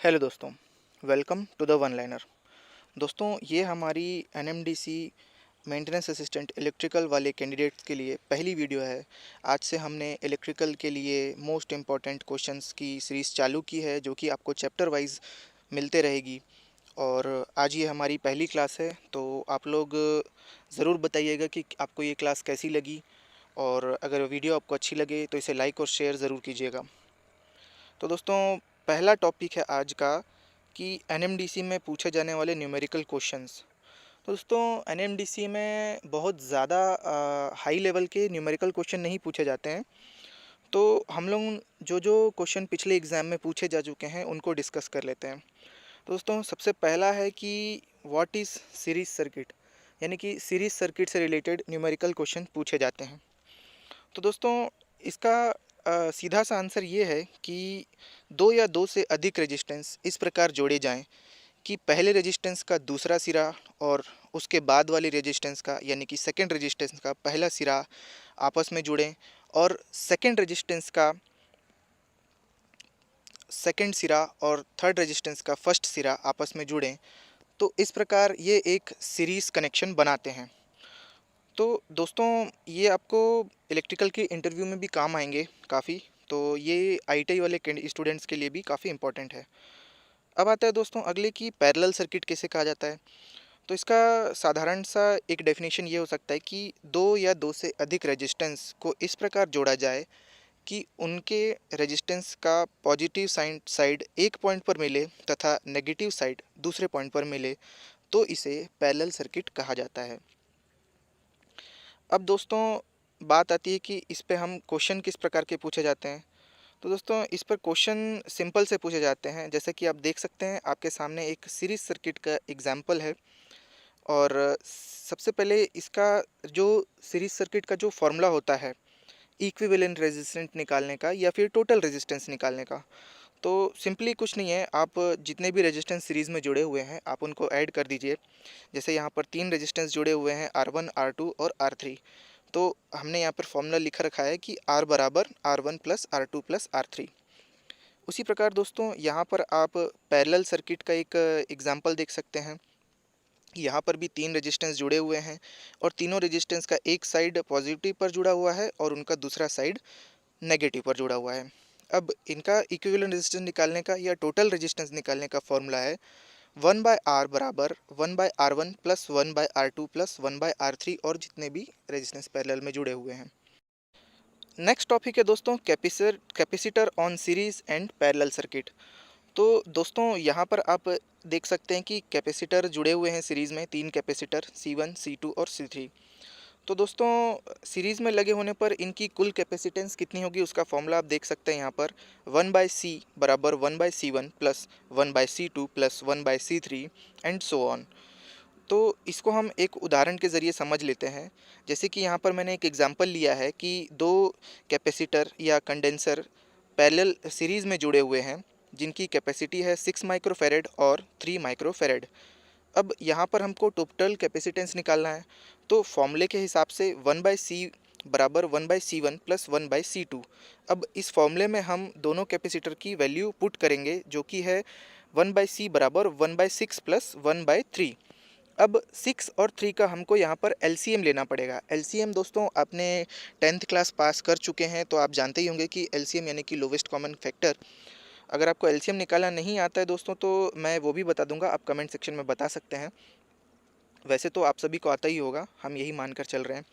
Hello दोस्तों, welcome to the one liner. दोस्तों, ये हमारी एनएमडीसी मेंटेनेंस असिस्टेंट इलेक्ट्रिकल वाले कैंडिडेट्स के लिए पहली वीडियो है। आज से हमने इलेक्ट्रिकल के लिए मोस्ट इम्पॉर्टेंट क्वेश्चंस की सीरीज़ चालू की है, जो कि आपको चैप्टर वाइज मिलते रहेगी। और आज ये हमारी पहली क्लास है, तो आप लोग ज़रूर बताइएगा कि आपको ये क्लास कैसी लगी। और अगर वीडियो आपको अच्छी लगे तो इसे लाइक और शेयर ज़रूर कीजिएगा। तो दोस्तों, पहला टॉपिक है आज का कि एनएमडीसी में पूछे जाने वाले न्यूमेरिकल क्वेश्चंस। तो दोस्तों, एनएमडीसी में बहुत ज़्यादा हाई लेवल के न्यूमेरिकल क्वेश्चन नहीं पूछे जाते हैं। तो हम लोग जो जो क्वेश्चन पिछले एग्ज़ाम में पूछे जा चुके हैं उनको डिस्कस कर लेते हैं। तो दोस्तों, सबसे पहला है कि व्हाट इज़ सीरीज सर्किट, यानी कि सीरीज सर्किट से रिलेटेड न्यूमेरिकल क्वेश्चन पूछे जाते हैं। तो दोस्तों, इसका सीधा सा आंसर ये है कि दो या दो से अधिक रेजिस्टेंस इस प्रकार जोड़े जाएं कि पहले रेजिस्टेंस का दूसरा सिरा और उसके बाद वाली रेजिस्टेंस का, यानी कि सेकंड रेजिस्टेंस का पहला सिरा आपस में जुड़ें, और सेकंड रेजिस्टेंस का सेकंड सिरा और थर्ड रेजिस्टेंस का फर्स्ट सिरा आपस में जुड़ें। तो इस प्रकार ये एक सीरीज़ कनेक्शन बनाते हैं। तो दोस्तों, ये आपको इलेक्ट्रिकल के इंटरव्यू में भी काम आएंगे काफ़ी। तो ये आईटीआई वाले स्टूडेंट्स के लिए भी काफ़ी इंपॉर्टेंट है। अब आता है दोस्तों अगले की पैरेलल सर्किट कैसे कहा जाता है। तो इसका साधारण सा एक डेफिनेशन ये हो सकता है कि दो या दो से अधिक रेजिस्टेंस को इस प्रकार जोड़ा जाए कि उनके रेजिस्टेंस का पॉजिटिव साइड एक पॉइंट पर मिले तथा नेगेटिव साइड दूसरे पॉइंट पर मिले, तो इसे पैरेलल सर्किट कहा जाता है। अब दोस्तों, बात आती है कि इस पे हम क्वेश्चन किस प्रकार के पूछे जाते हैं। तो दोस्तों, इस पर क्वेश्चन सिंपल से पूछे जाते हैं। जैसे कि आप देख सकते हैं, आपके सामने एक सीरीज सर्किट का एग्जांपल है। और सबसे पहले इसका जो सीरीज सर्किट का जो फॉर्मूला होता है इक्विवेलेंट रेजिस्टेंस निकालने का या फिर टोटल रेजिस्टेंस निकालने का, तो सिंपली कुछ नहीं है। आप जितने भी रेजिस्टेंस सीरीज़ में जुड़े हुए हैं आप उनको ऐड कर दीजिए। जैसे यहाँ पर तीन रेजिस्टेंस जुड़े हुए हैं, R1, R2 और R3। तो हमने यहाँ पर फॉर्मूला लिखा रखा है कि R बराबर R1 plus R2 plus R3। उसी प्रकार दोस्तों, यहाँ पर आप पैरेलल सर्किट का एक एग्जांपल देख सकते हैं। यहाँ पर भी तीन रेजिस्टेंस जुड़े हुए हैं और तीनों रेजिस्टेंस का एक साइड पॉजिटिव पर जुड़ा हुआ है और उनका दूसरा साइड नेगेटिव पर जुड़ा हुआ है। अब इनका इक्विवेलेंट रेजिस्टेंस निकालने का या टोटल रेजिस्टेंस निकालने का फॉर्मूला है 1/R बराबर 1/R1 plus 1/R2 plus 1/R3 और जितने भी रेजिस्टेंस पैरेलल में जुड़े हुए हैं। नेक्स्ट टॉपिक है दोस्तों capacitor on series and parallel circuit. तो दोस्तों, यहाँ पर आप देख सकते हैं कि कैपेसिटर जुड़े हुए हैं सीरीज़ में, तीन कैपेसिटर C1, C2 और C3। तो दोस्तों, सीरीज़ में लगे होने पर इनकी कुल कैपेसिटेंस कितनी होगी उसका फॉर्मूला आप देख सकते हैं यहाँ पर 1/C बराबर 1/C1 plus 1/C2 plus 1/C3 and so on. तो इसको हम एक उदाहरण के ज़रिए समझ लेते हैं। जैसे कि यहाँ पर मैंने एक एग्जांपल लिया है कि दो कैपेसिटर या कंडेंसर पैरेलल सीरीज़ में जुड़े हुए हैं, जिनकी कैपेसिटी है 6 माइक्रोफेरेड और 3 माइक्रोफेरेड। अब यहाँ पर हमको टोटल कैपेसिटेंस निकालना है। तो फॉर्मूले के हिसाब से 1/C बराबर 1/C1 प्लस 1/C2। अब इस फॉर्मूले में हम दोनों कैपेसिटर की वैल्यू पुट करेंगे, जो कि है 1/C बराबर 1/6 प्लस 1/3। अब 6 और 3 का हमको यहाँ पर एलसीएम लेना पड़ेगा। एलसीएम दोस्तों, आपने 10th क्लास पास कर चुके हैं तो आप जानते ही होंगे कि एलसीएम यानी कि लोवेस्ट कॉमन फैक्टर। अगर आपको एलसीएम निकालना नहीं आता है दोस्तों, तो मैं वो भी बता दूंगा, आप कमेंट सेक्शन में बता सकते हैं। वैसे तो आप सभी को आता ही होगा, हम यही मानकर चल रहे हैं।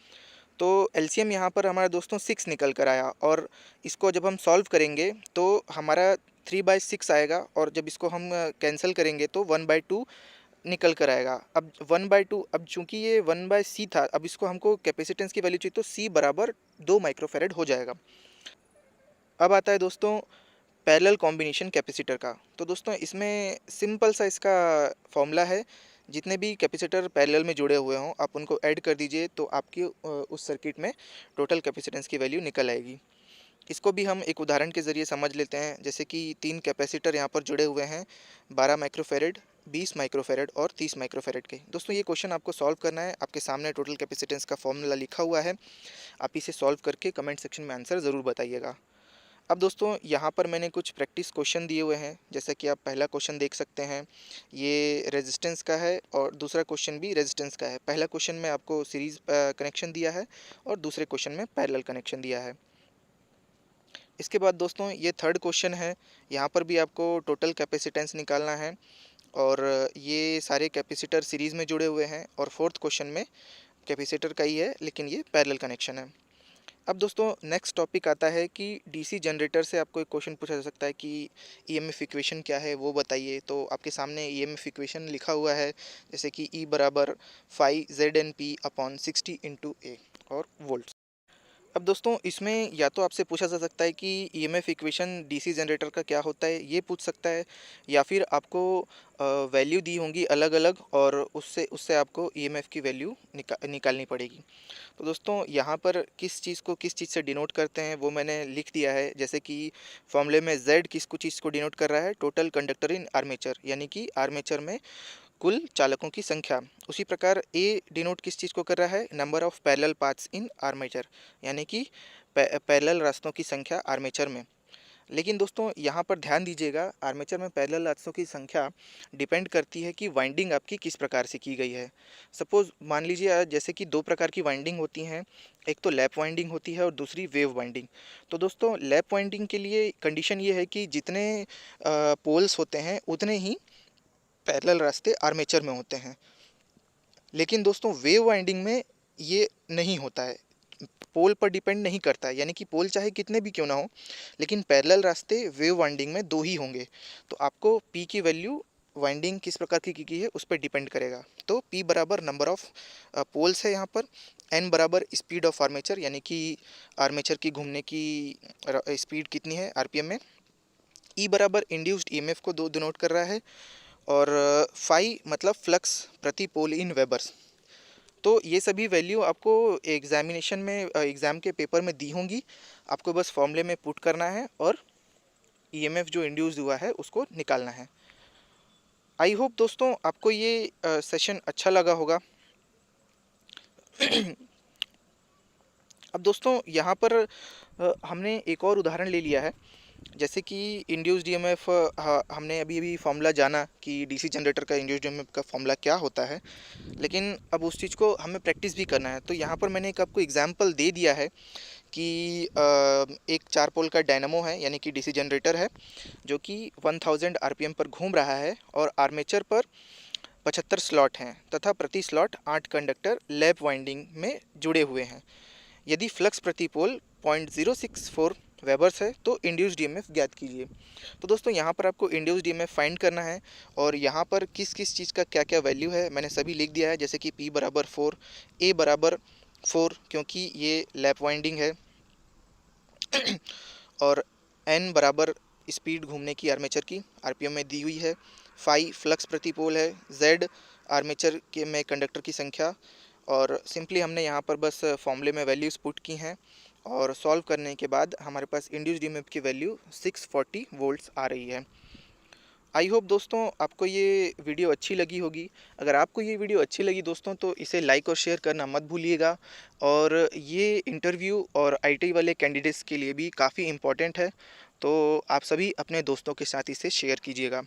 तो एलसीएम यहाँ पर हमारा दोस्तों 6 निकल कर आया, और इसको जब हम सॉल्व करेंगे तो हमारा 3/6 आएगा, और जब इसको हम कैंसिल करेंगे तो 1/2 निकल कर आएगा। अब 1/2, अब चूंकि ये 1/C था, अब इसको हमको कैपेसिटेंस की वैल्यू चाहिए, तो C बराबर 2 माइक्रोफेरेड हो जाएगा। अब आता है दोस्तों पैरेलल कॉम्बिनेशन कैपेसिटर का। तो दोस्तों, इसमें सिंपल सा इसका फॉर्मूला है। जितने भी कैपेसिटर पैरेलल में जुड़े हुए हों आप उनको ऐड कर दीजिए, तो आपकी उस सर्किट में टोटल कैपेसिटेंस की वैल्यू निकल आएगी। इसको भी हम एक उदाहरण के ज़रिए समझ लेते हैं। जैसे कि तीन कैपेसिटर यहाँ पर जुड़े हुए हैं, 12 माइक्रोफेरेड, 20 माइक्रोफेरेड और 30 माइक्रोफेरेड के। दोस्तों, ये क्वेश्चन आपको सॉल्व करना है। आपके सामने टोटल कैपेसिटेंस का फॉर्मूला लिखा हुआ है, आप इसे सॉल्व करके कमेंट सेक्शन में आंसर ज़रूर बताइएगा। अब दोस्तों यहाँ पर मैंने कुछ प्रैक्टिस क्वेश्चन दिए हुए हैं, जैसा कि आप पहला क्वेश्चन देख सकते हैं, ये रेजिस्टेंस का है और दूसरा क्वेश्चन भी रेजिस्टेंस का है। पहला क्वेश्चन में आपको सीरीज कनेक्शन दिया है और दूसरे क्वेश्चन में पैरेलल कनेक्शन दिया है। इसके बाद दोस्तों ये थर्ड क्वेश्चन है, यहाँ पर भी आपको टोटल कैपेसिटेंस निकालना है और ये सारे कैपेसिटर सीरीज़ में जुड़े हुए हैं और फोर्थ क्वेश्चन में कैपेसिटर का ही है लेकिन ये पैरेलल कनेक्शन है। अब दोस्तों नेक्स्ट टॉपिक आता है कि डीसी जनरेटर से आपको एक क्वेश्चन पूछा जा सकता है कि ईएमएफ इक्वेशन क्या है वो बताइए। तो आपके सामने ईएमएफ इक्वेशन लिखा हुआ है, जैसे कि ई बराबर 5 ZNP/60 × A और वोल्ट्स। अब दोस्तों इसमें या तो आपसे पूछा जा सकता है कि ईएमएफ इक्वेशन डीसी जनरेटर का क्या होता है, ये पूछ सकता है, या फिर आपको वैल्यू दी होंगी अलग अलग और उससे उससे आपको ईएमएफ की वैल्यू निकालनी पड़ेगी। तो दोस्तों यहाँ पर किस चीज़ को किस चीज़ से डिनोट करते हैं वो मैंने लिख दिया है, जैसे कि फॉर्मूले में Z किस को चीज़ को डिनोट कर रहा है, टोटल कंडक्टर इन आर्मेचर, यानी कि आर्मेचर में कुल चालकों की संख्या। उसी प्रकार ए डिनोट किस चीज़ को कर रहा है, number of parallel paths in armature, यानी कि पैरेलल रास्तों की संख्या आर्मेचर में। लेकिन दोस्तों यहाँ पर ध्यान दीजिएगा, आर्मेचर में पैरेलल रास्तों की संख्या डिपेंड करती है कि वाइंडिंग आपकी किस प्रकार से की गई है। सपोज़ मान लीजिए जैसे कि दो प्रकार की वाइंडिंग होती हैं, एक तो लैप वाइंडिंग होती है और दूसरी वेव वाइंडिंग। तो दोस्तों लैप वाइंडिंग के लिए कंडीशन ये है कि जितने पोल्स होते हैं उतने ही पैरेलल रास्ते आर्मेचर में होते हैं। लेकिन दोस्तों वेव वाइंडिंग में ये नहीं होता है, पोल पर डिपेंड नहीं करता है, यानी कि पोल चाहे कितने भी क्यों ना हो, लेकिन पैरेलल रास्ते वेव वाइंडिंग में दो ही होंगे। तो आपको पी की वैल्यू वाइंडिंग किस प्रकार की की है उस पर डिपेंड करेगा। तो पी बराबर नंबर ऑफ पोल्स है यहाँ पर, एन बराबर स्पीड ऑफ आर्मेचर, यानी कि आर्मेचर की घूमने की स्पीड कितनी है आरपीएम में, ई बराबर इंड्यूस्ड ईएमएफ को दो डिनोट कर रहा है, और फाई मतलब फ्लक्स प्रति पोल इन वेबर्स। तो ये सभी वैल्यू आपको एग्जामिनेशन में एग्ज़ाम के पेपर में दी होंगी, आपको बस फॉर्मूले में पुट करना है और ईएमएफ जो इंड्यूस हुआ है उसको निकालना है। आई होप दोस्तों आपको ये सेशन अच्छा लगा होगा। अब दोस्तों यहाँ पर हमने एक और उदाहरण ले लिया है, जैसे कि इंड्यूस्ड ईएमएफ, हमने अभी अभी फॉर्मूला जाना कि डीसी जनरेटर का इंड्यूस्ड ईएमएफ का फॉर्मूला क्या होता है, लेकिन अब उस चीज़ को हमें प्रैक्टिस भी करना है। तो यहाँ पर मैंने एक आपको एग्जांपल दे दिया है कि एक 4 पोल का डायनामो है, यानी कि डीसी जनरेटर है, जो कि 1000 आरपीएम पर घूम रहा है और आर्मेचर पर 75 स्लॉट हैं तथा प्रति स्लॉट 8 कंडक्टर लैप वाइंडिंग में जुड़े हुए हैं। यदि फ्लक्स प्रति पोल 0.064 वेबर्स है तो इंड्यूस्ड ईएमएफ ज्ञात कीजिए। तो दोस्तों यहाँ पर आपको इंड्यूस्ड ईएमएफ फाइंड करना है और यहाँ पर किस किस चीज़ का क्या क्या वैल्यू है मैंने सभी लिख दिया है, जैसे कि P बराबर 4, A बराबर 4 क्योंकि ये लैप वाइंडिंग है, और N बराबर स्पीड घूमने की आर्मेचर की आरपीएम में दी हुई है, फाई फ्लक्स प्रति पोल है, Z आर्मेचर के में कंडक्टर की संख्या, और सिंपली हमने यहाँ पर बस फॉर्मूले में वैल्यूज़ पुट की हैं और सॉल्व करने के बाद हमारे पास इंड्यूस्ड ईएमएफ की वैल्यू 640 वोल्ट्स आ रही है। आई होप दोस्तों आपको ये वीडियो अच्छी लगी होगी। अगर आपको ये वीडियो अच्छी लगी दोस्तों तो इसे लाइक और शेयर करना मत भूलिएगा, और ये इंटरव्यू और आईटी वाले कैंडिडेट्स के लिए भी काफ़ी इम्पोर्टेंट है, तो आप सभी अपने दोस्तों के साथ इसे शेयर कीजिएगा।